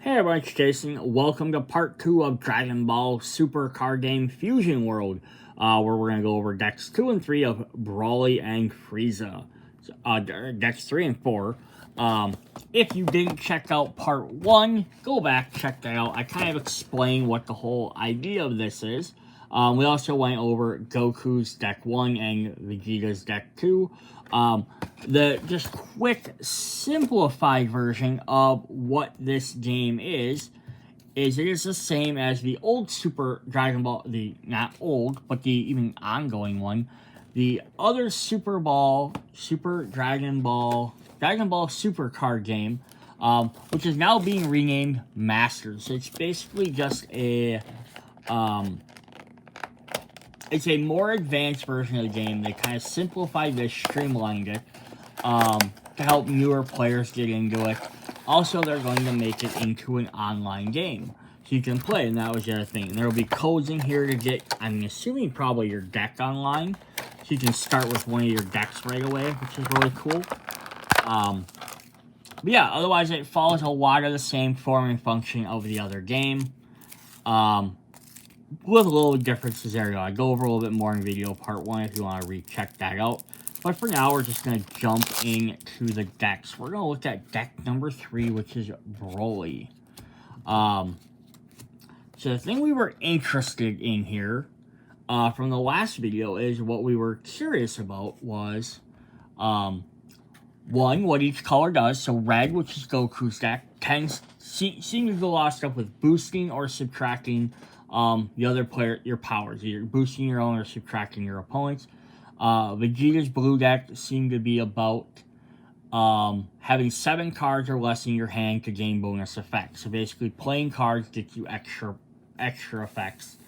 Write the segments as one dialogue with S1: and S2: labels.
S1: Hey everyone, it's Jason. Welcome to part 2 of Dragon Ball Super Card Game Fusion World, where we're going to go over decks 2 and 3 of Broly and Frieza. Decks 3 and 4. If you didn't check out part 1, go back, check that out. I kind of explained what the whole idea of this is. We also went over Goku's deck 1 and Vegeta's deck 2. The just quick, simplified version of what this game is it is the same as the old Super Dragon Ball, not old, but the even ongoing one, the other Super Dragon Ball Super card game, which is now being renamed Masters. So it's basically just it's a more advanced version of the game. They kind of simplified this, streamlined it, to help newer players get into it. Also, they're going to make it into an online game, so you can play, and that was the other thing. And there will be codes in here to get, I'm assuming, probably your deck online, so you can start with one of your decks right away, which is really cool. But yeah, otherwise it follows a lot of the same form and function of the other game. With little differences there. I go over a little bit more in video part 1 if you want to recheck that out. But for now, we're just going to jump into the decks. We're going to look at deck number 3, which is Broly. So the thing we were interested in here from the last video is what we were curious about was, one, what each color does. So red, which is Goku's deck, seems to do a lot of stuff with boosting or subtracting the other player, your powers, either boosting your own or subtracting your opponent's. Vegeta's blue deck seemed to be about having 7 cards or less in your hand to gain bonus effects. So basically, playing cards gets you extra effects.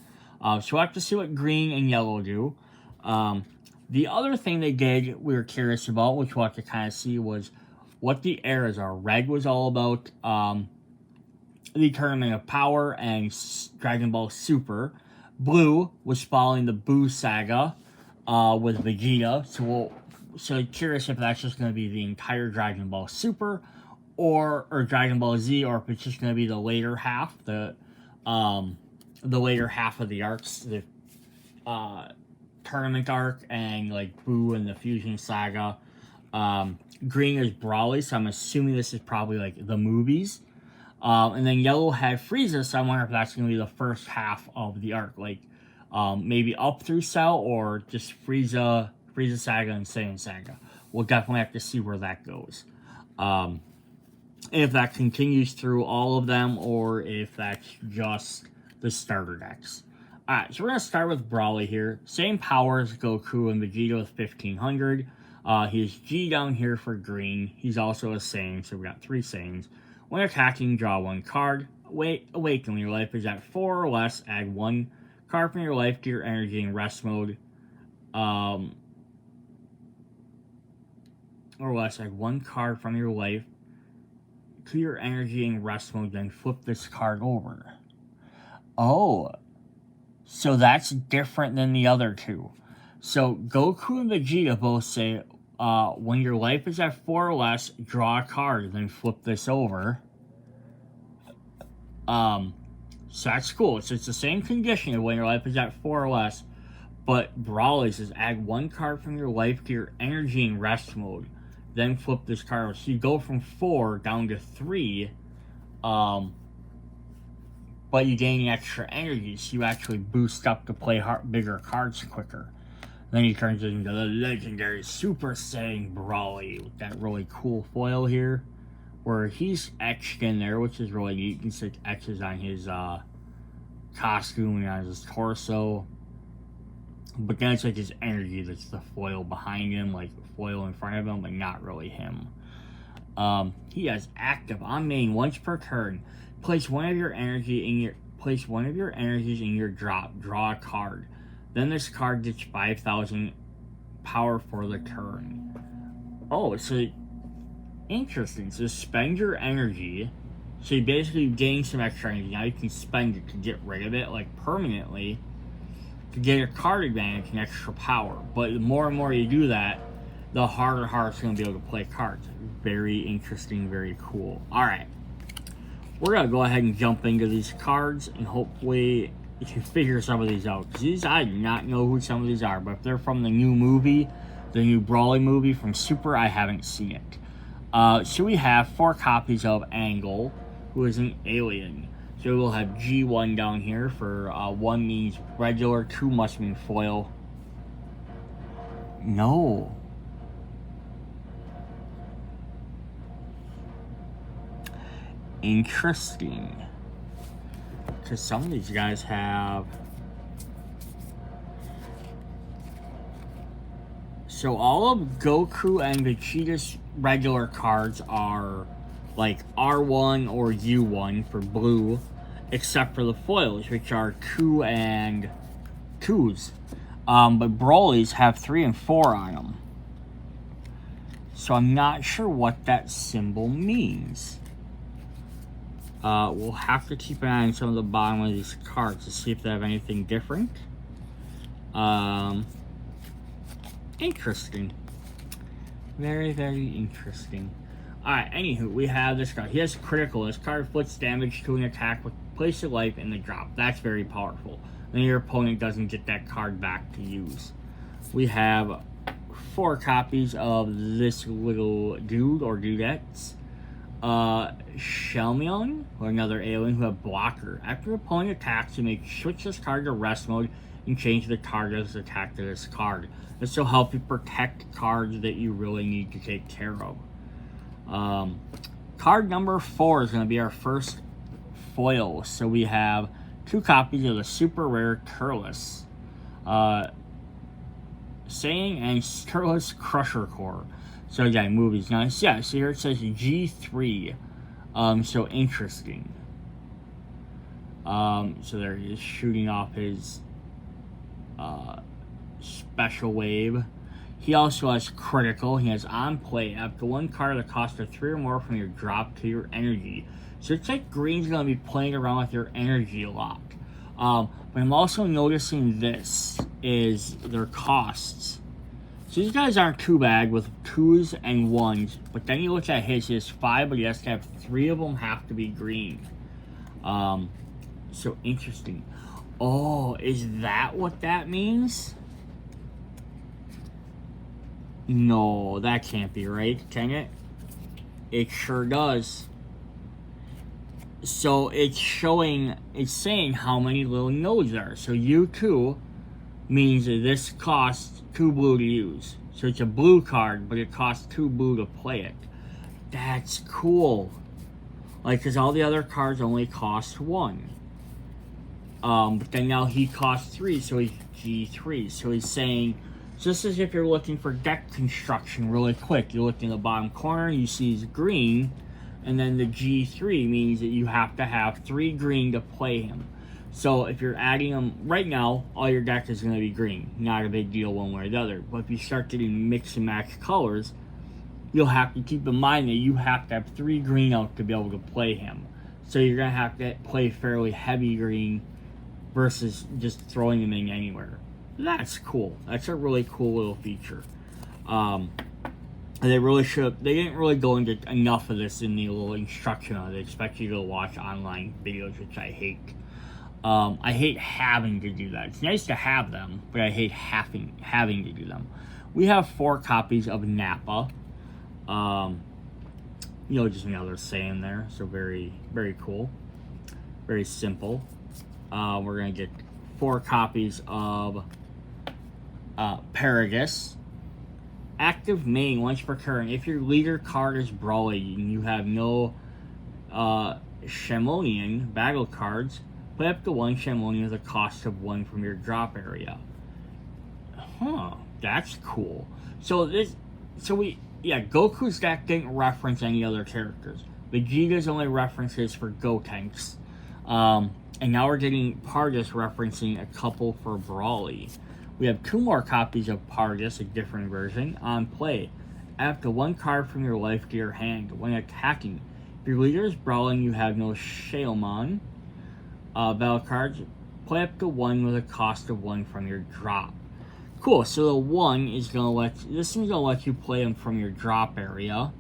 S1: So we'll have to see what green and yellow do. The other thing they did, we were curious about, which we'll have to kind of see, was what the eras are. Red was all about the Tournament of Power and Dragon Ball Super. Blue was following the Buu saga with Vegeta. So curious if that's just going to be the entire Dragon Ball Super or Dragon Ball Z, or if it's just going to be the later half, the later half of the arcs, the tournament arc and like Buu and the Fusion saga. Green is Broly, so I'm assuming this is probably like the movies. And then yellow had Frieza, so I wonder if that's going to be the first half of the arc, like maybe up through Cell or just Frieza Saga and Saiyan Saga. We'll definitely have to see where that goes. If that continues through all of them, or if that's just the starter decks. Alright, so we're going to start with Broly here. Same power as Goku and Vegeta with 1500. He's G down here for green. He's also a Saiyan, so we got 3 Saiyans. When attacking, draw 1 card. Awaken. When your life is at 4 or less, add 1 card from your life to your energy in rest mode. Or less, add 1 card from your life to your energy in rest mode, then flip this card over. Oh, so that's different than the other two. So Goku and Vegeta both say, when your life is at 4 or less, draw a card, then flip this over. So that's cool. So it's the same condition when your life is at 4 or less, but Broly says add 1 card from your life to your energy in rest mode, then flip this card. So you go from 4 down to 3, but you gain extra energy, so you actually boost up to play bigger cards quicker. Then he turns into the legendary Super Saiyan Broly with that really cool foil here, where he's etched in there, which is really neat. You can see etches on his costume and on his torso. But then it's like his energy that's the foil behind him, like foil in front of him, but not really him. He has active on main once per turn. Place one of your energies in your drop. Draw a card. Then this card gets 5,000 power for the turn. Oh, so interesting. So spend your energy. So you basically gain some extra energy. Now you can spend it to get rid of it, like permanently, to get your card advantage and extra power. But the more and more you do that, the harder it's going to be able to play cards. Very interesting, very cool. Alright. we're going to go ahead and jump into these cards, and hopefully you can figure some of these out. Because these, I do not know who some of these are, but if they're from the new movie, the new Brawly movie from Super, I haven't seen it. So we have 4 copies of Angle, who is an alien. So we'll have G1 down here for 1 means regular, 2 must mean foil. No. Interesting. Because some of these guys have... So all of Goku and Vegeta's regular cards are like R1 or U1 for blue, except for the foils, which are 2 and 2s. But Broly's have 3 and 4 on them. So I'm not sure what that symbol means. We'll have to keep an eye on some of the bottom of these cards to see if they have anything different. Interesting. Very, very interesting. Alright, anywho, we have this card. He has critical. This card inflicts damage to an attack with place of life in the drop. That's very powerful. Then your opponent doesn't get that card back to use. We have 4 copies of this little dude or dudettes. Shelmion, or another alien who have blocker. After your opponent attacks, you may switch this card to rest mode and change the target's attack to this card. This will help you protect cards that you really need to take care of. Card number 4 is going to be our first foil. So we have 2 copies of the super rare Turles. Saiyan and Turles Crusher Core. So again, movies. Now, yeah, so here it says G3. So interesting. So there he is shooting off his special wave. He also has critical. He has on play. After 1 card at the cost of 3 or more from your drop to your energy. So it's like green's going to be playing around with your energy a lot. But I'm also noticing this is their costs. So these guys aren't too bad with 2s and 1s. But then you look at his, he has 5, but he has to have 3 of them have to be green. So interesting. Oh, is that what that means? No, that can't be right, can it? It sure does. So it's showing, it's saying how many little nodes there are. So U2 means that this costs 2 blue to use. So it's a blue card, but it costs 2 blue to play it. That's cool. Like, because all the other cards only cost 1. But then now he costs 3, so he's G3. So he's saying, just as if you're looking for deck construction really quick, you look in the bottom corner, you see he's green, and then the G3 means that you have to have 3 green to play him. So if you're adding them right now, all your deck is going to be green. Not a big deal one way or the other. But if you start getting mix and match colors, you'll have to keep in mind that you have to have 3 green out to be able to play him. So you're going to have to play fairly heavy green versus just throwing them in anywhere. That's cool. That's a really cool little feature. They really should. They didn't really go into enough of this in the little instruction on it. They expect you to watch online videos, which I hate. I hate having to do that. It's nice to have them, but I hate having to do them. We have 4 copies of Nappa. Just another saying there. So very, very cool. Very simple. We're going to get 4 copies of Paragus. Active main once per turn. If your leader card is Brawly and you have no Shamonian battle cards, play up to 1 Shamonian with a cost of 1 from your drop area. Huh, that's cool. Goku's deck didn't reference any other characters. Vegeta's only references for Gotenks. And now we're getting Pargus referencing a couple for Brawly. We have 2 more copies of Pargus, a different version, on play. Add up to 1 card from your life to your hand when attacking. If your leader is Brawling, you have no Shailmon battle cards. Play up to 1 with a cost of 1 from your drop. Cool, so the 1 is going to this is going to let you play them from your drop area.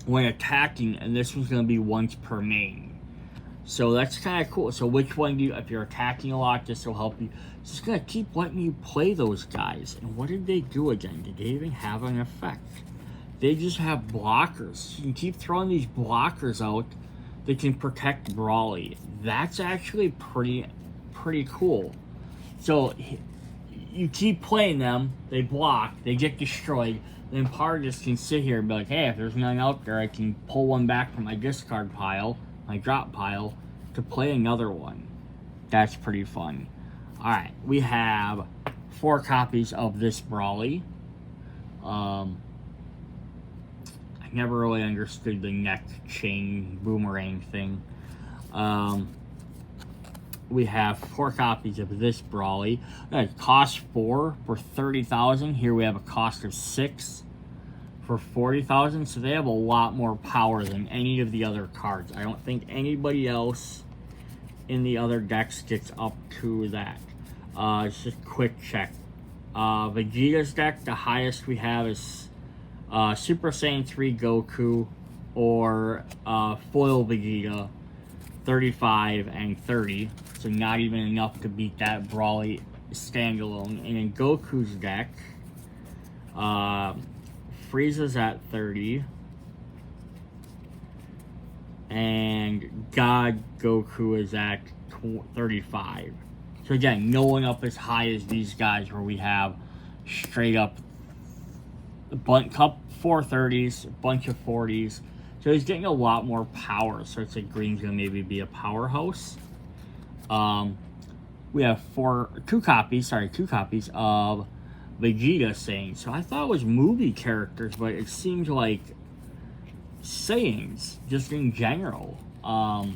S1: when attacking, and this one's going to be once per main. So that's kind of cool. So which one do you, if you're attacking a lot, this will help you. It's just going to keep letting you play those guys. And what did they do again? Did they even have an effect? They just have blockers. You can keep throwing these blockers out that can protect Brawly. That's actually pretty cool. So you keep playing them, they block, they get destroyed, then Pargus can sit here and be like, hey, if there's none out there, I can pull one back from my discard pile, my drop pile, to play another one. That's pretty fun. Alright, we have 4 copies of this Brawly. I never really understood the neck chain boomerang thing. We have 4 copies of this Brawly. It costs 4 for 30,000. Here we have a cost of 6 for 40,000. So they have a lot more power than any of the other cards. I don't think anybody else in the other decks gets up to that. It's just a quick check. Vegeta's deck, the highest we have is Super Saiyan 3 Goku or Foil Vegeta, 35 and 30. So not even enough to beat that Brawly standalone. And in Goku's deck, Frieza's at 30. And God Goku is at 35. So again, no one up as high as these guys where we have straight up a cup 430s, a bunch of 40s. So he's getting a lot more power. So it's like Green's gonna maybe be a powerhouse. We have 2 copies of Vegeta Saiyans. So I thought it was movie characters, but it seems like Saiyans just in general. So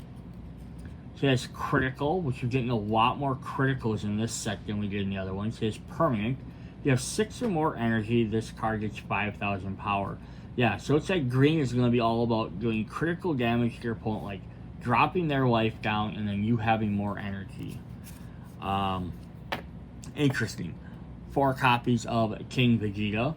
S1: he has critical, which you're getting a lot more criticals in this set than we did in the other ones. He has permanent. You have 6 or more energy, this card gets 5,000 power. Yeah, so it's like Green is going to be all about doing critical damage to your opponent, like dropping their life down and then you having more energy. Interesting. 4 copies of King Vegeta,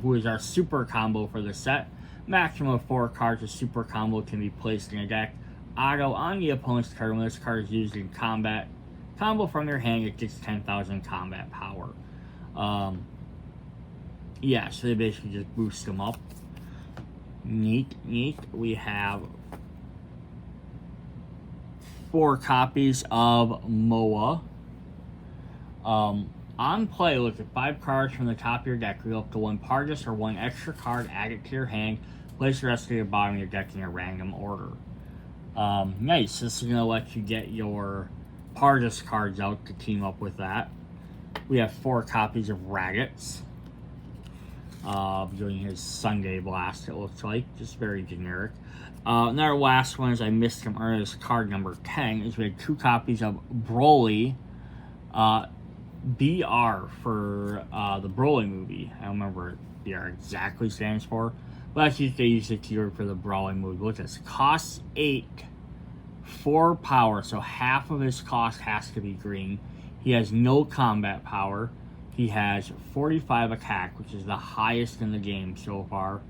S1: who is our super combo for the set. Maximum of 4 cards of super combo can be placed in a deck. Auto on the opponent's turn when this card is used in combat. Combo from your hand, it gets 10,000 combat power. Yeah, so they basically just boost them up. Neat. We have 4 copies of Moa. On play, look at 5 cards from the top of your deck. Reveal up to 1 Pargus or 1 extra card, add it to your hand. Place the rest of your bottom of your deck in a random order. Nice. This is going to let you get your Pargus cards out to team up with that. We have 4 copies of Raditz. Doing his Sunday Blast, it looks like. Just very generic. And our last one, as I missed him earlier, is card number 10. Is we had 2 copies of Broly. BR for the Broly movie. I don't remember what BR exactly stands for. But actually, they use the keyword for the Broly movie. Look at this. Costs 8 for power. So half of his cost has to be green. He has no combat power. He has 45 attack, which is the highest in the game so far.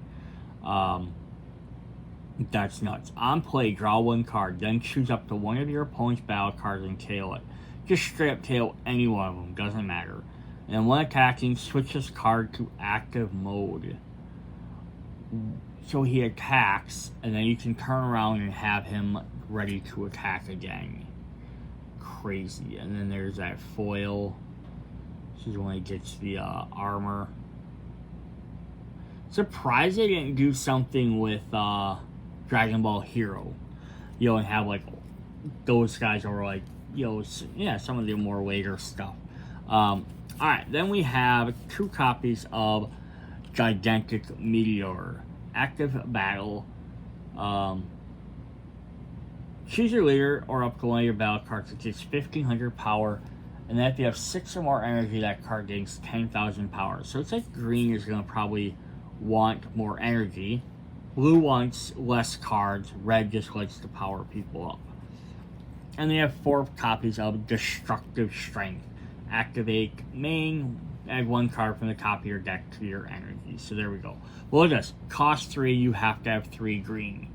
S1: That's nuts. On play, draw 1 card. Then choose up to 1 of your opponent's battle cards and tail it. Just straight up tail any one of them. Doesn't matter. And when attacking, switch this card to active mode. So he attacks, and then you can turn around and have him ready to attack again. Crazy. And then there's that foil. This is when he gets the armor. Surprised they didn't do something with Dragon Ball Hero. You know, and have like those guys are like, you know, yeah, some of the more later stuff. Alright, then we have 2 copies of Gigantic Meteor. Active battle. Choose your leader or up to 1 of your battle cards. It gets 1,500 power. And then if you have 6 or more energy, that card gains 10,000 power. So it's like green is going to probably want more energy. Blue wants less cards. Red just likes to power people up. And they have 4 copies of Destructive Strength. Activate main, add 1 card from the top of your deck to your energy. energy. So there we go. Well, look at this. Cost 3, you have to have 3 green.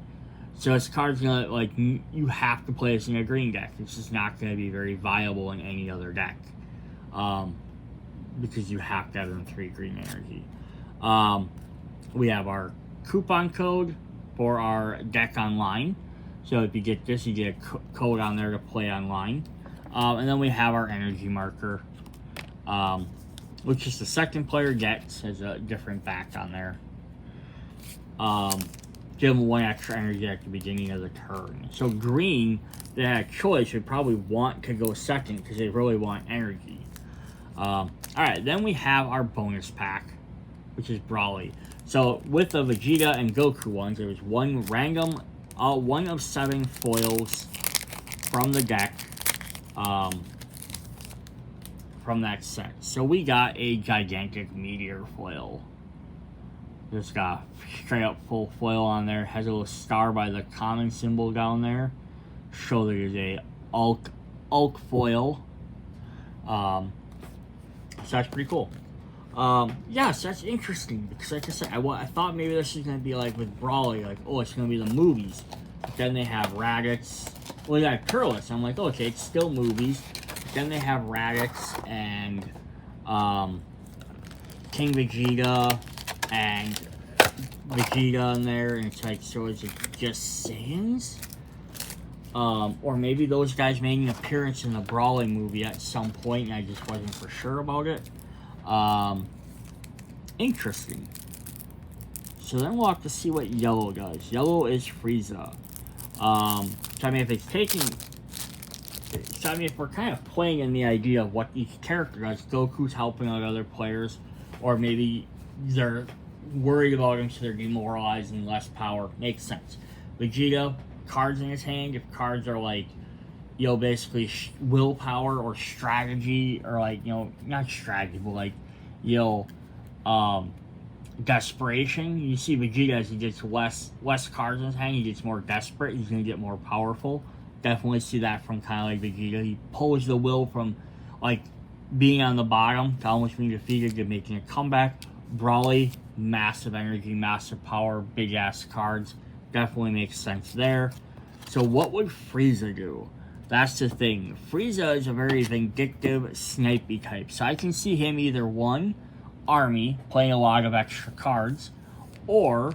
S1: So this card's gonna, like, you have to play this in a green deck. It's just not gonna be very viable in any other deck. Because you have to have them 3 green energy. We have our coupon code for our deck online. So if you get this, you get a code on there to play online. And then we have our energy marker, which is the second player gets, has a different back on there. Give them 1 extra energy at the beginning of the turn. So green, they had a choice, would probably want to go second because they really want energy. Alright, then we have our bonus pack, which is Brawly. So with the Vegeta and Goku ones, there was one random, 1 of 7 foils from the deck, from that set. So we got a gigantic meteor foil. Just got straight up full foil on there. Has a little star by the common symbol down there. Show there's a Ulk foil. So that's pretty cool. Yes, that's interesting because, like I said, I thought maybe this is gonna be like with Brawly, like, oh, it's gonna be the movies. But then they have Raditz. Well, they got Turles. I'm like, okay, it's still movies. But then they have Raditz and King Vegeta and Vegeta in there, and it's like, so is it just Saiyans? Or maybe those guys made an appearance in the Brawly movie at some point, and I just wasn't for sure about it. Interesting. So then we'll have to see what yellow does. Yellow is Frieza. So I mean, if it's taking... So I mean, if we're kind of playing in the idea of what each character does, Goku's helping out other players, or maybe they're worried about him so they're demoralized and less power. Makes sense. Vegeta, cards in his hand. If cards are like, you know, basically willpower or strategy, or like, you know, not strategy, but like, you know, desperation. You see Vegeta, as he gets less cards in his hand, he gets more desperate. He's gonna get more powerful. Definitely see that from kind of like Vegeta. He pulls the will from like being on the bottom to almost being defeated to making a comeback. Brawly, massive energy, massive power, big ass cards. Definitely makes sense there. So what would Frieza do? That's the thing. Frieza is a very vindictive, snipey type. So I can see him either, 1, army, playing a lot of extra cards, or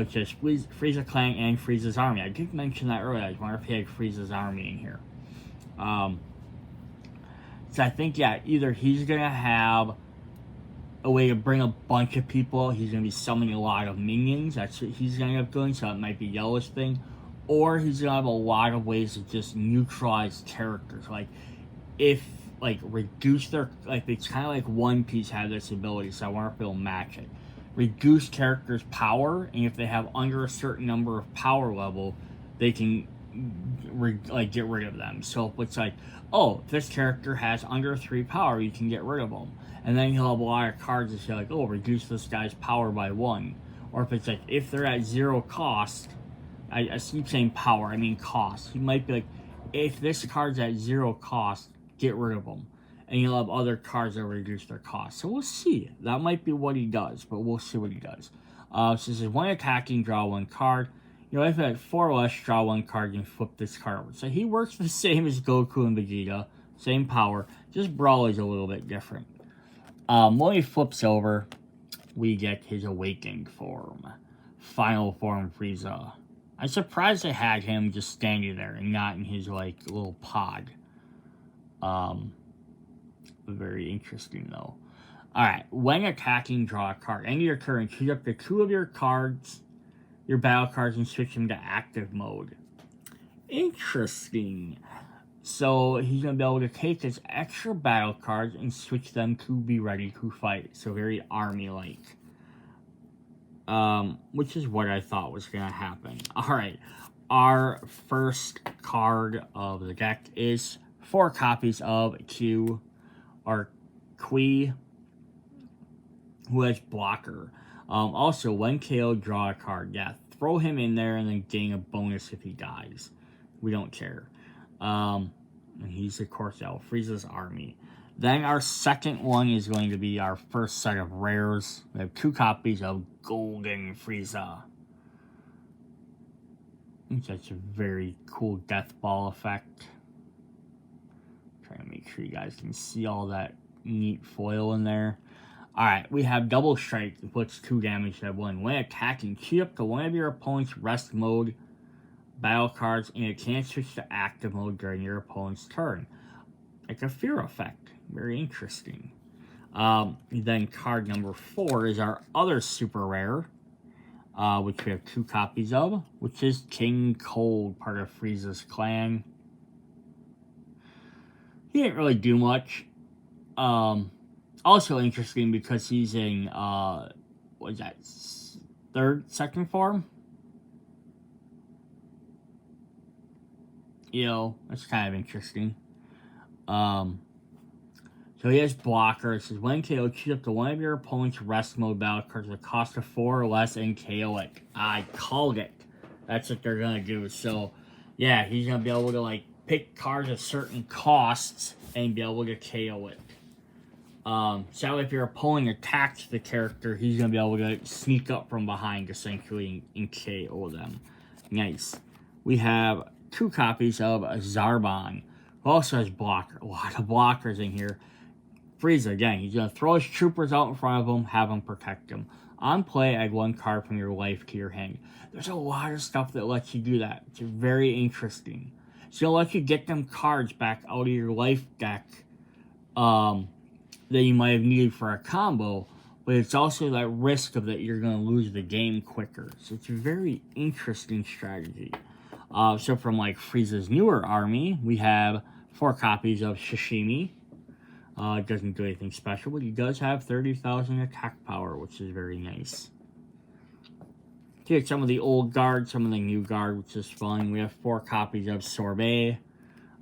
S1: just Frieza Clan and Frieza's army. I did mention that earlier. I was wondering if he had Frieza's army in here. So I think, yeah, either he's going to have a way to bring a bunch of people. He's going to be summoning a lot of minions. That's what he's going to end up doing, so that might be Yellow's thing. Or he's going to have a lot of ways to just neutralize characters. Like, if, like, reduce their... Like, it's kind of like One Piece had this ability, so I wonder if it'll match it. Reduce characters' power, and if they have under a certain number of power level, they can, get rid of them. So if it's like, oh, if this character has under 3 power, you can get rid of them. And then he'll have a lot of cards that say, like, oh, reduce this guy's power by 1. Or if it's like, if they're at 0 cost... I keep saying power, I mean cost. He might be like, if this card's at 0 cost, get rid of them. And you'll have other cards that reduce their cost. So we'll see. That might be what he does, but we'll see what he does. So this is 1 attacking, draw 1 card. You know, if you had 4 or less, draw 1 card, and flip this card over. So he works the same as Goku and Vegeta. Same power. Just Brawly's a little bit different. When he flips over, we get his awakened form. Final form Frieza. I'm surprised they had him just standing there and not in his, like, little pod. Very interesting, though. Alright, when attacking, draw a card. End of your turn, choose up to 2 of your cards, your battle cards, and switch them to active mode. Interesting. So, he's going to be able to take his extra battle cards and switch them to be ready to fight. So, very army-like. Which is what I thought was going to happen. Alright, our first card of the deck is 4 copies of Q, or Kui, who has blocker. Also, when KO, draw a card. Yeah, throw him in there and then gain a bonus if he dies. We don't care. And he's, of course, out. Frieza's army. Then our second one is going to be our first set of rares. We have 2 copies of Golden Frieza. I think that's a very cool death ball effect. Trying to make sure you guys can see all that neat foil in there. Alright, we have Double Strike. It puts 2 damage to one. When attacking, key up to one of your opponent's rest mode battle cards, and it can't switch to active mode during your opponent's turn. Like a fear effect. Very interesting. Then card number 4 is our other super rare, which we have 2 copies of, which is King Cold, part of Frieza's clan. He didn't really do much. Also interesting because he's in, what is that, second form? You know, that's kind of interesting. So he has blocker. It says, when KO, choose up to one of your opponent's rest mode battle cards with a cost of 4 or less and KO it. I called it. That's what they're going to do. So, yeah, he's going to be able to, like, pick cards at certain costs and be able to KO it. So if your opponent attacks the character, he's going to be able to sneak up from behind, essentially, and KO them. Nice. We have 2 copies of Zarbon, who also has blocker. A lot of blockers in here. Frieza, again, he's going to throw his troopers out in front of him, have them protect him. On play, add 1 card from your life to your hand. There's a lot of stuff that lets you do that. It's very interesting. It's going to let you get them cards back out of your life deck that you might have needed for a combo, but it's also that risk of that you're going to lose the game quicker. So it's a very interesting strategy. So from like Frieza's newer army, we have 4 copies of Sashimi. It doesn't do anything special, but he does have 30,000 attack power, which is very nice. Here's some of the old guard, some of the new guard, which is fun. We have 4 copies of Sorbet.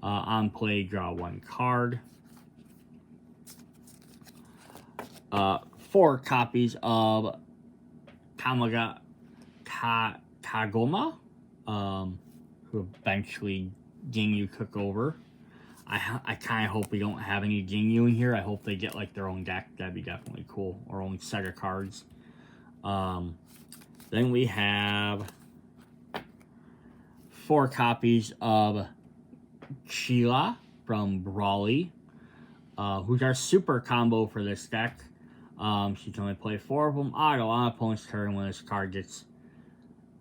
S1: On play, draw 1 card. 4 copies of Tagoma, who eventually Ginyu took over. I kind of hope we don't have any Ginyu in here. I hope they get like their own deck. That'd be definitely cool. Or own set of cards. Then we have 4 copies of Sheila from Brawly, who's our super combo for this deck. She can only play 4 of them auto on opponent's turn. When this card gets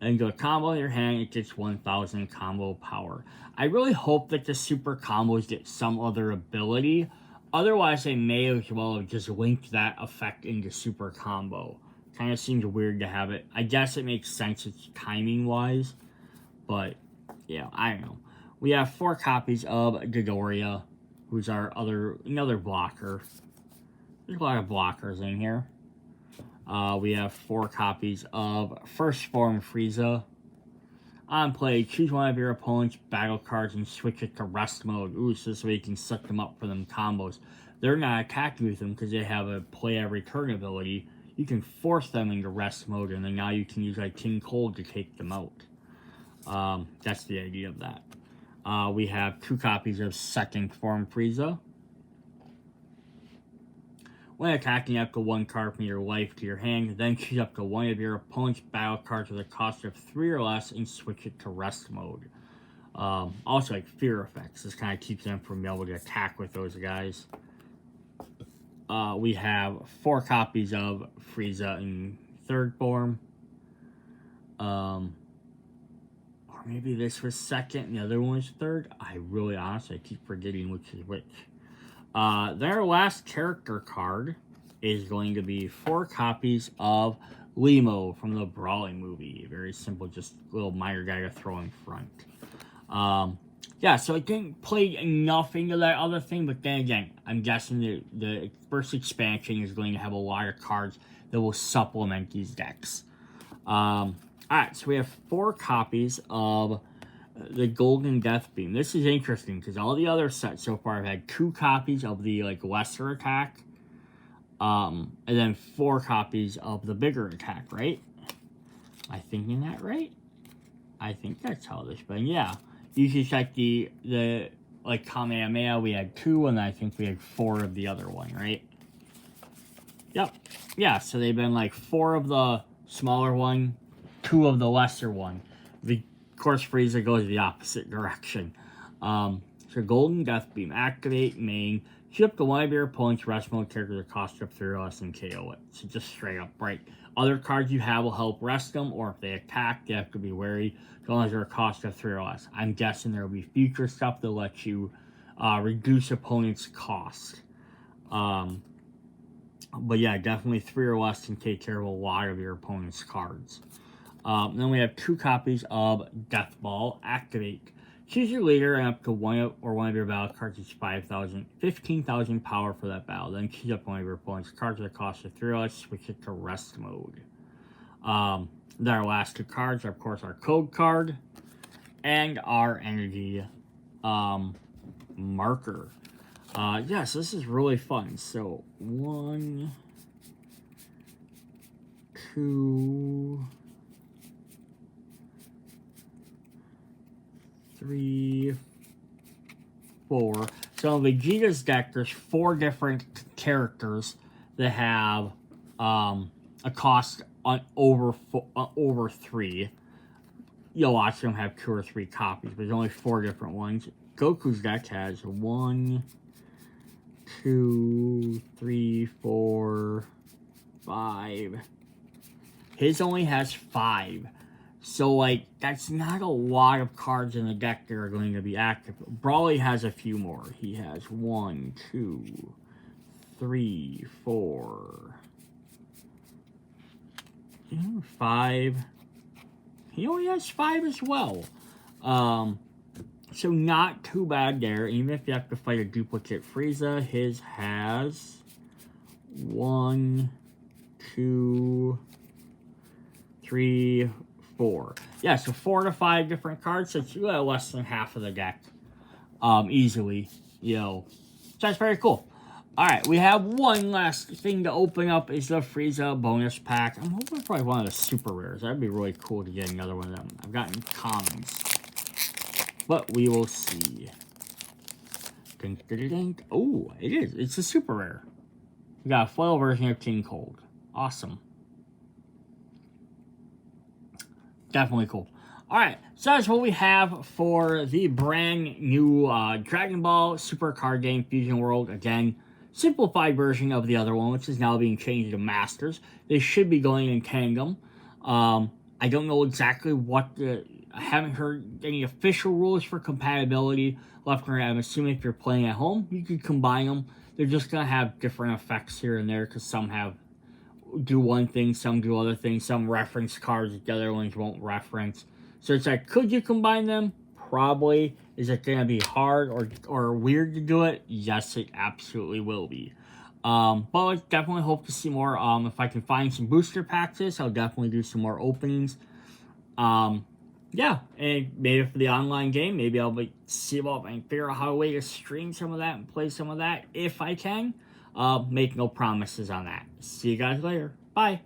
S1: into a combo in your hand, it gets 1,000 combo power. I really hope that the super combos get some other ability. Otherwise, they may as well have just linked that effect into super combo. Kind of seems weird to have it. I guess it makes sense, it's timing-wise. But, yeah, I don't know. We have 4 copies of Dodoria, who's our another blocker. There's a lot of blockers in here. We have 4 copies of First Form Frieza. On play, choose one of your opponent's battle cards and switch it to rest mode. Ooh, so this way you can set them up for them combos. They're not attacking with them because they have a play every turn ability. You can force them into rest mode, and then now you can use like King Cold to take them out. That's the idea of that. We have 2 copies of Second Form Frieza. When attacking, up to 1 card from your life to your hand, then choose up to one of your opponent's battle cards with a cost of 3 or less and switch it to rest mode. Also, like fear effects. This kind of keeps them from being able to attack with those guys. We have 4 copies of Frieza in 3rd form. Or maybe this was 2nd and the other one was 3rd. I really honestly keep forgetting which is which. Their last character card is going to be 4 copies of Limo from the Brawling movie. Very simple, just a little minor guy to throw in front. Yeah, so it didn't play enough into that other thing, but then again, I'm guessing the first expansion is going to have a lot of cards that will supplement these decks. Alright, so we have 4 copies of the Golden Death Beam. This is interesting because all the other sets so far have had 2 copies of the like lesser attack, and then 4 copies of the bigger attack, right? Am I thinking that right? I think that's how this been. Yeah, you can check the like Kamehameha, we had 2, and I think we had 4 of the other one, right? Yep. Yeah, so they've been like 4 of the smaller one, 2 of the lesser one. Of course, Frieza goes the opposite direction. So Golden Death Beam, activate, main, chip to one of your opponent's rest mode characters that cost up 3 or less and KO it. So just straight up, right? Other cards you have will help rest them, or if they attack, they have to be wary, as long as they're a cost of 3 or less. I'm guessing there will be future stuff that lets you reduce opponent's cost. But yeah, definitely 3 or less can take care of a lot of your opponent's cards. Then we have 2 copies of Death Ball, activate. Choose your leader and up to one of your battle cards is 15,000 power for that battle. Then choose up one of your opponent's cards that cost a 3 or less, switch it to rest mode. Then our last 2 cards are, of course, our code card and our energy marker. Yes, this is really fun. So 1, 2, 3, 4. So in Vegeta's deck, there's 4 different characters that have a cost on over 3. You'll watch them have 2 or 3 copies, but there's only 4 different ones. Goku's deck has 1, 2, 3, 4, 5. His only has 5. So, like, that's not a lot of cards in the deck that are going to be active. Brawly has a few more. He has 1, 2, 3, 4, 5. He only has 5 as well. So not too bad there. Even if you have to fight a duplicate Frieza, his has 1, 2, 3, 4. Yeah, so 4 to 5 different cards. So it's less than half of the deck. Easily. So that's very cool. Alright, we have one last thing to open up is the Frieza bonus pack. I'm hoping for like one of the super rares. That'd be really cool to get another one of them. I've gotten commons. But we will see. Ding, ding, ding. Oh, it is. It's a super rare. We got a foil version of King Cold. Awesome. Definitely cool. Alright, so that's what we have for the brand new Dragon Ball Super Card Game Fusion World. Again, simplified version of the other one, which is now being changed to Masters. They should be going in tandem. I don't know exactly what the... I haven't heard any official rules for compatibility left and right. I'm assuming if you're playing at home, you could combine them. They're just going to have different effects here and there because some do one thing, some do other things, some reference cards the other ones won't reference. So it's like, could you combine them? Probably. Is it going to be hard or weird to do it? Yes, it absolutely will be. But I definitely hope to see more. If I can find some booster packs, I'll definitely do some more openings. Yeah, and maybe for the online game, maybe I'll see about and figure out how a way to stream some of that and play some of that if I can. Make no promises on that. See you guys later. Bye.